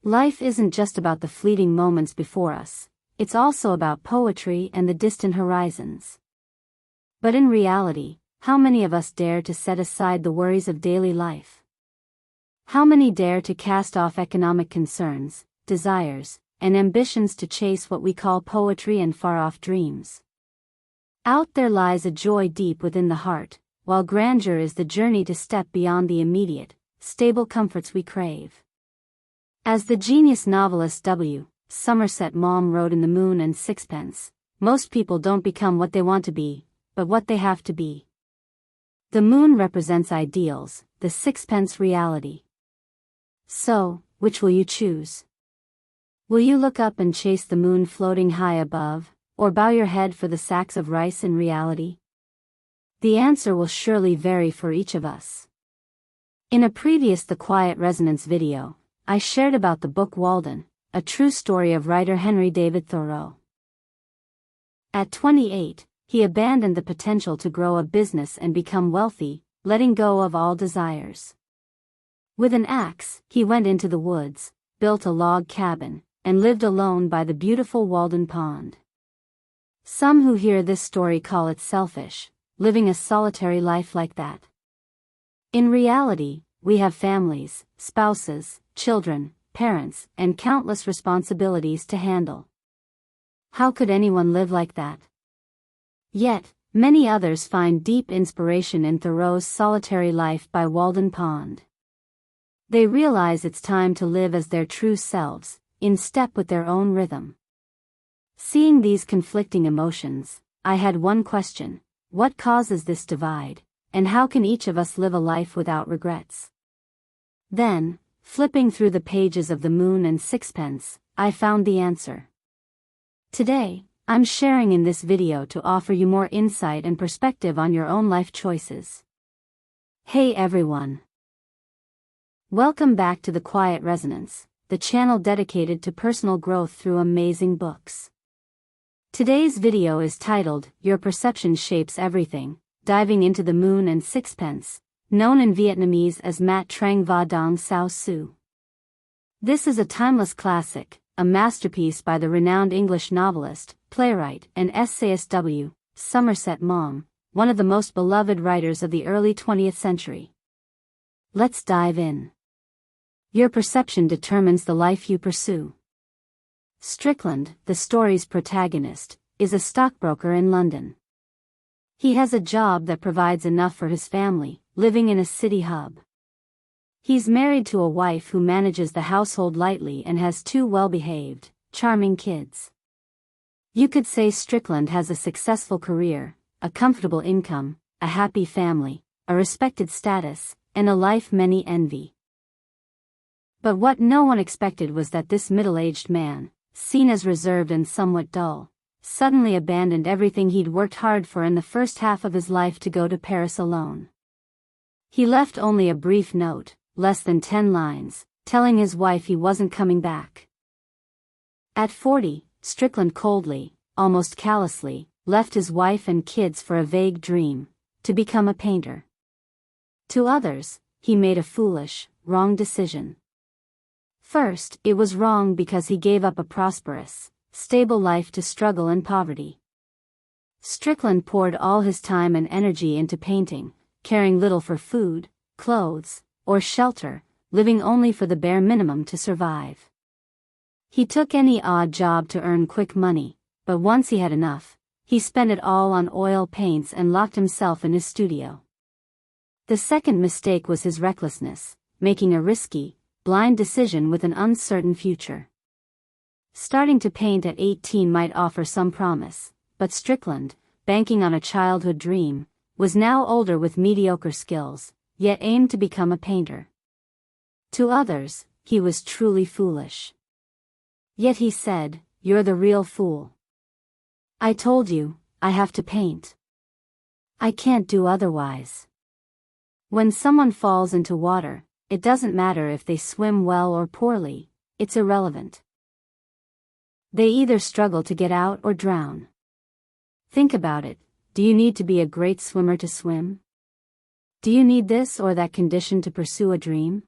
Life isn't just about the fleeting moments before us, it's also about poetry and the distant horizons. But in reality, how many of us dare to set aside the worries of daily life? How many dare to cast off economic concerns, desires, and ambitions to chase what we call poetry and far-off dreams? Out there lies a joy deep within the heart, while grandeur is the journey to step beyond the immediate, stable comforts we crave. As the genius novelist Somerset Maugham wrote in The Moon and Sixpence, most people don't become what they want to be, but what they have to be. The moon represents ideals, the sixpence reality. So, which will you choose? Will you look up and chase the moon floating high above, or bow your head for the sacks of rice in reality? The answer will surely vary for each of us. In a previous The Quiet Resonance video, I shared about the book Walden, a true story of writer Henry David Thoreau. At 28, he abandoned the potential to grow a business and become wealthy, letting go of all desires. With an axe, he went into the woods, built a log cabin, and lived alone by the beautiful Walden Pond. Some who hear this story call it selfish, living a solitary life like that. In reality, we have families, spouses, children, parents, and countless responsibilities to handle. How could anyone live like that? Yet, many others find deep inspiration in Thoreau's solitary life by Walden Pond. They realize it's time to live as their true selves, in step with their own rhythm. Seeing these conflicting emotions, I had one question: what causes this divide, and how can each of us live a life without regrets? Then, flipping through the pages of The Moon and Sixpence, I found the answer. Today, I'm sharing in this video to offer you more insight and perspective on your own life choices. Hey everyone! Welcome back to The Quiet Resonance, the channel dedicated to personal growth through amazing books. Today's video is titled, Your Perception Shapes Everything, diving into The Moon and Sixpence, known in Vietnamese as Mat Trang Va Dong Sao Su. This is a timeless classic, a masterpiece by the renowned English novelist, playwright, and essayist Somerset Maugham, one of the most beloved writers of the early 20th century. Let's dive in. Your perception determines the life you pursue. Strickland, the story's protagonist, is a stockbroker in London. He has a job that provides enough for his family, living in a city hub. He's married to a wife who manages the household lightly and has two well-behaved, charming kids. You could say Strickland has a successful career, a comfortable income, a happy family, a respected status, and a life many envy. But what no one expected was that this middle-aged man, seen as reserved and somewhat dull, suddenly abandoned everything he'd worked hard for in the first half of his life to go to Paris alone. He left only a brief note, less than 10 lines, telling his wife he wasn't coming back. At 40, Strickland coldly, almost callously, left his wife and kids for a vague dream, to become a painter. To others, he made a foolish, wrong decision. First, it was wrong because he gave up a prosperous, stable life to struggle in poverty. Strickland poured all his time and energy into painting, caring little for food, clothes, or shelter, living only for the bare minimum to survive. He took any odd job to earn quick money, but once he had enough, he spent it all on oil paints and locked himself in his studio. The second mistake was his recklessness, making a risky, blind decision with an uncertain future. Starting to paint at 18 might offer some promise, but Strickland, banking on a childhood dream, was now older with mediocre skills, yet aimed to become a painter. To others, he was truly foolish. Yet he said, "You're the real fool. I told you, I have to paint. I can't do otherwise." When someone falls into water, it doesn't matter if they swim well or poorly, it's irrelevant. They either struggle to get out or drown. Think about it, do you need to be a great swimmer to swim? Do you need this or that condition to pursue a dream?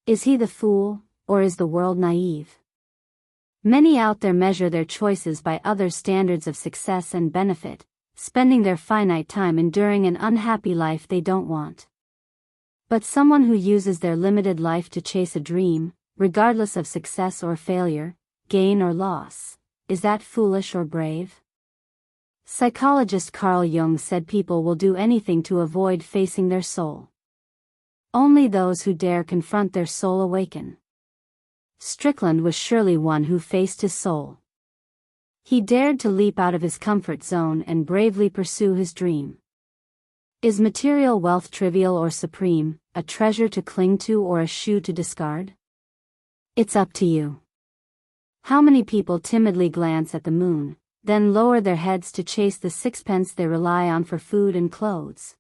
Is he the fool, or is the world naive? Many out there measure their choices by others' standards of success and benefit, spending their finite time enduring an unhappy life they don't want. But someone who uses their limited life to chase a dream, regardless of success or failure, gain or loss, is that foolish or brave? Psychologist Carl Jung said people will do anything to avoid facing their soul. Only those who dare confront their soul awaken. Strickland was surely one who faced his soul. He dared to leap out of his comfort zone and bravely pursue his dream. Is material wealth trivial or supreme, a treasure to cling to or a shoe to discard? It's up to you. How many people timidly glance at the moon, then lower their heads to chase the sixpence they rely on for food and clothes?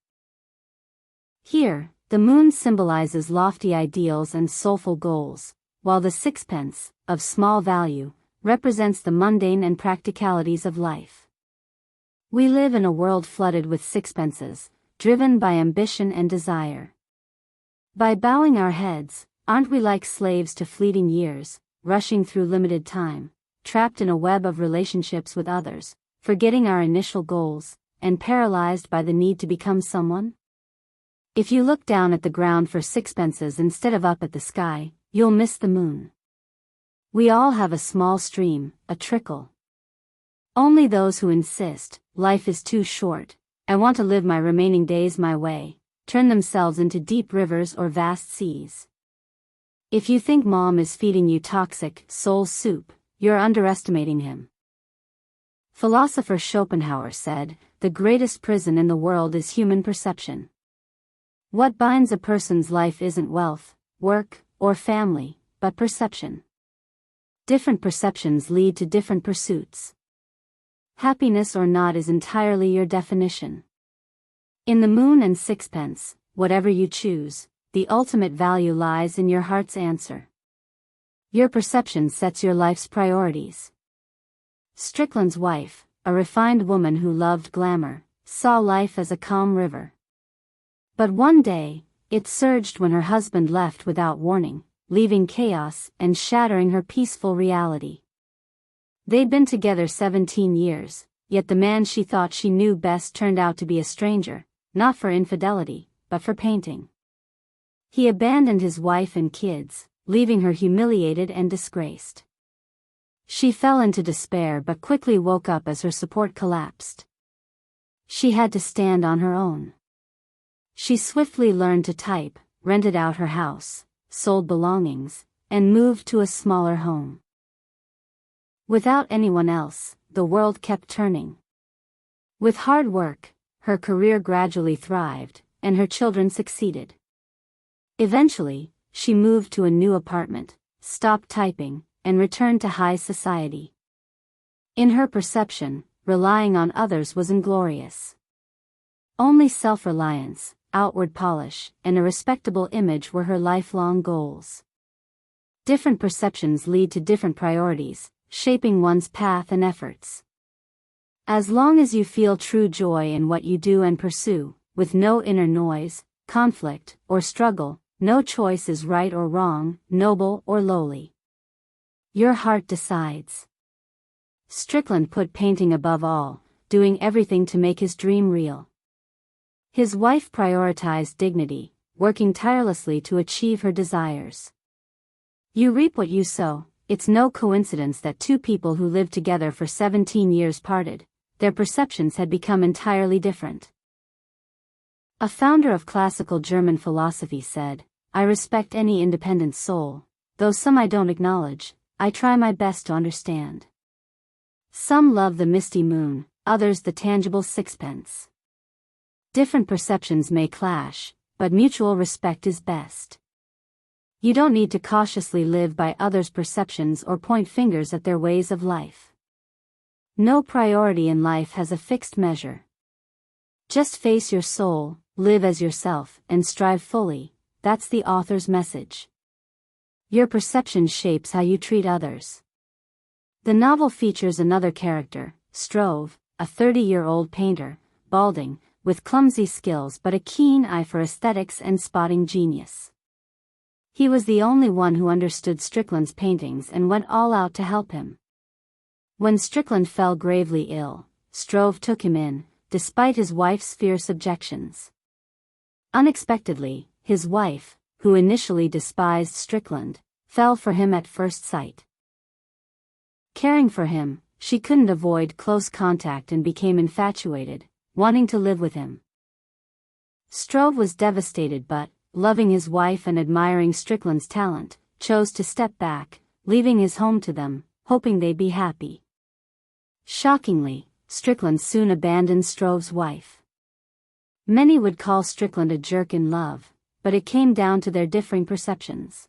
Here, the moon symbolizes lofty ideals and soulful goals, while the sixpence, of small value, represents the mundane and practicalities of life. We live in a world flooded with sixpences, driven by ambition and desire. By bowing our heads, aren't we like slaves to fleeting years, rushing through limited time, trapped in a web of relationships with others, forgetting our initial goals, and paralyzed by the need to become someone? If you look down at the ground for sixpences instead of up at the sky, you'll miss the moon. We all have a small stream, a trickle. Only those who insist, life is too short, I want to live my remaining days my way, turn themselves into deep rivers or vast seas. If you think mom is feeding you toxic soul soup, you're underestimating him. Philosopher Schopenhauer said, "The greatest prison in the world is human perception." What binds a person's life isn't wealth, work, or family, but perception. Different perceptions lead to different pursuits. Happiness or not is entirely your definition. In the Moon and Sixpence, whatever you choose, the ultimate value lies in your heart's answer. Your perception sets your life's priorities. Strickland's wife, a refined woman who loved glamour, saw life as a calm river. But one day, it surged when her husband left without warning, leaving chaos and shattering her peaceful reality. They'd been together 17 years, yet the man she thought she knew best turned out to be a stranger, not for infidelity, but for painting. He abandoned his wife and kids, leaving her humiliated and disgraced. She fell into despair but quickly woke up as her support collapsed. She had to stand on her own. She swiftly learned to type, rented out her house, sold belongings, and moved to a smaller home. Without anyone else, the world kept turning. With hard work, her career gradually thrived, and her children succeeded. Eventually, she moved to a new apartment, stopped typing, and returned to high society. In her perception, relying on others was inglorious. Only self-reliance, outward polish, and a respectable image were her lifelong goals. Different perceptions lead to different priorities, shaping one's path and efforts. As long as you feel true joy in what you do and pursue, with no inner noise, conflict, or struggle, no choice is right or wrong, noble or lowly. Your heart decides. Strickland put painting above all, doing everything to make his dream real. His wife prioritized dignity, working tirelessly to achieve her desires. You reap what you sow. It's no coincidence that two people who lived together for 17 years parted. Their perceptions had become entirely different. A founder of classical German philosophy said, "I respect any independent soul, though some I don't acknowledge, I try my best to understand." Some love the misty moon, others the tangible sixpence. Different perceptions may clash, but mutual respect is best. You don't need to cautiously live by others' perceptions or point fingers at their ways of life. No priority in life has a fixed measure. Just face your soul, live as yourself, and strive fully. That's the author's message. Your perception shapes how you treat others. The novel features another character, Struve, a 30-year-old painter, balding, with clumsy skills but a keen eye for aesthetics and spotting genius. He was the only one who understood Strickland's paintings and went all out to help him. When Strickland fell gravely ill, Struve took him in, despite his wife's fierce objections. Unexpectedly, his wife, who initially despised Strickland, fell for him at first sight. Caring for him, she couldn't avoid close contact and became infatuated, wanting to live with him. Struve was devastated but, loving his wife and admiring Strickland's talent, chose to step back, leaving his home to them, hoping they'd be happy. Shockingly, Strickland soon abandoned Struve's wife. Many would call Strickland a jerk in love, but it came down to their differing perceptions.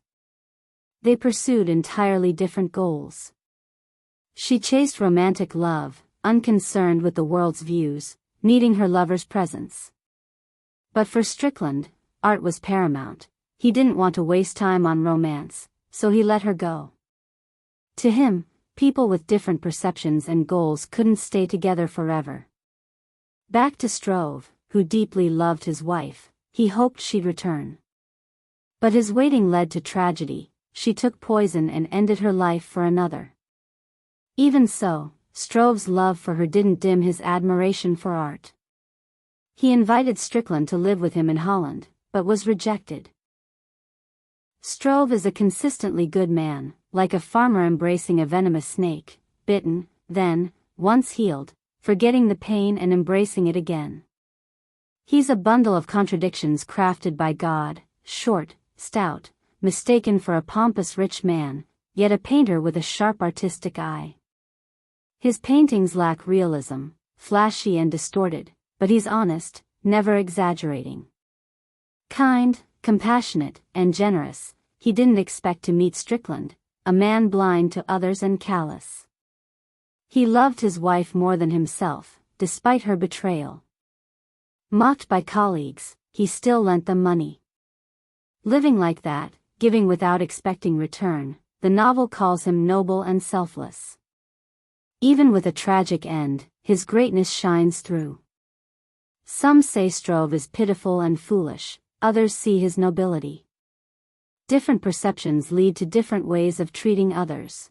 They pursued entirely different goals. She chased romantic love, unconcerned with the world's views, needing her lover's presence. But for Strickland, art was paramount. He didn't want to waste time on romance, so he let her go. To him, people with different perceptions and goals couldn't stay together forever. Back to Struve, who deeply loved his wife, he hoped she'd return. But his waiting led to tragedy. She took poison and ended her life for another. Even so, Struve's love for her didn't dim his admiration for art. He invited Strickland to live with him in Holland, but was rejected. Struve is a consistently good man, like a farmer embracing a venomous snake, bitten, then, once healed, forgetting the pain and embracing it again. He's a bundle of contradictions crafted by God, short, stout, mistaken for a pompous rich man, yet a painter with a sharp artistic eye. His paintings lack realism, flashy and distorted, but he's honest, never exaggerating. Kind, compassionate, and generous, he didn't expect to meet Strickland, a man blind to others and callous. He loved his wife more than himself, despite her betrayal. Mocked by colleagues, he still lent them money. Living like that, giving without expecting return, the novel calls him noble and selfless. Even with a tragic end, his greatness shines through. Some say Struve is pitiful and foolish, others see his nobility. Different perceptions lead to different ways of treating others.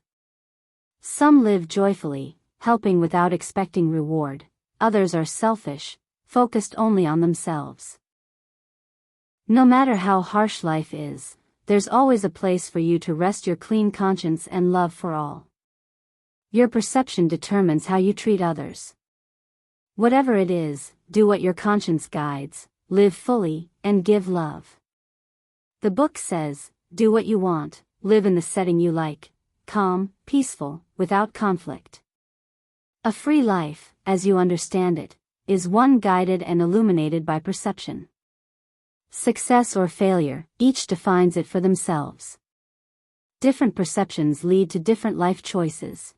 Some live joyfully, helping without expecting reward, others are selfish, focused only on themselves. No matter how harsh life is, there's always a place for you to rest your clean conscience and love for all. Your perception determines how you treat others. Whatever it is, do what your conscience guides, live fully, and give love. The book says, do what you want, live in the setting you like, calm, peaceful, without conflict. A free life, as you understand it, is one guided and illuminated by perception. Success or failure, each defines it for themselves. Different perceptions lead to different life choices.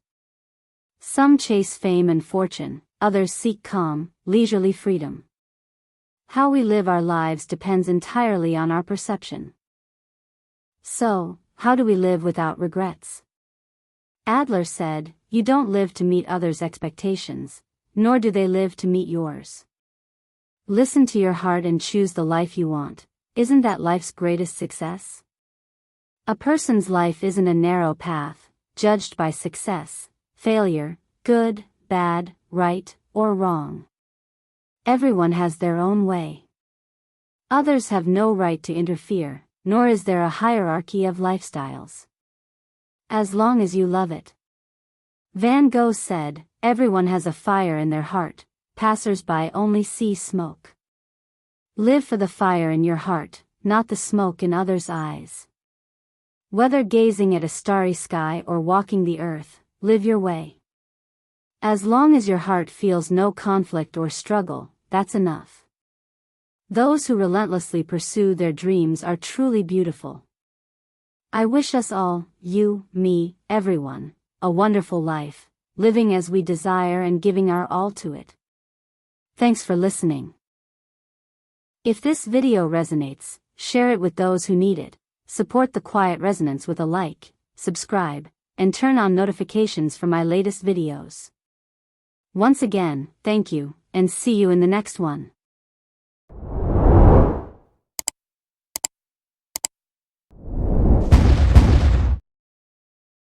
Some chase fame and fortune, others seek calm, leisurely freedom. How we live our lives depends entirely on our perception. So, how do we live without regrets? Adler said, "You don't live to meet others' expectations, nor do they live to meet yours. Listen to your heart and choose the life you want. Isn't that life's greatest success?" A person's life isn't a narrow path, judged by success, failure, good, bad, right, or wrong. Everyone has their own way. Others have no right to interfere, nor is there a hierarchy of lifestyles. As long as you love it. Van Gogh said, "Everyone has a fire in their heart, passers-by only see smoke." Live for the fire in your heart, not the smoke in others' eyes. Whether gazing at a starry sky or walking the earth, live your way. As long as your heart feels no conflict or struggle, that's enough. Those who relentlessly pursue their dreams are truly beautiful. I wish us all, you, me, everyone, a wonderful life, living as we desire and giving our all to it. Thanks for listening. If this video resonates, share it with those who need it, support the Quiet Resonance with a like, subscribe, and turn on notifications for my latest videos. Once again, thank you, and see you in the next one.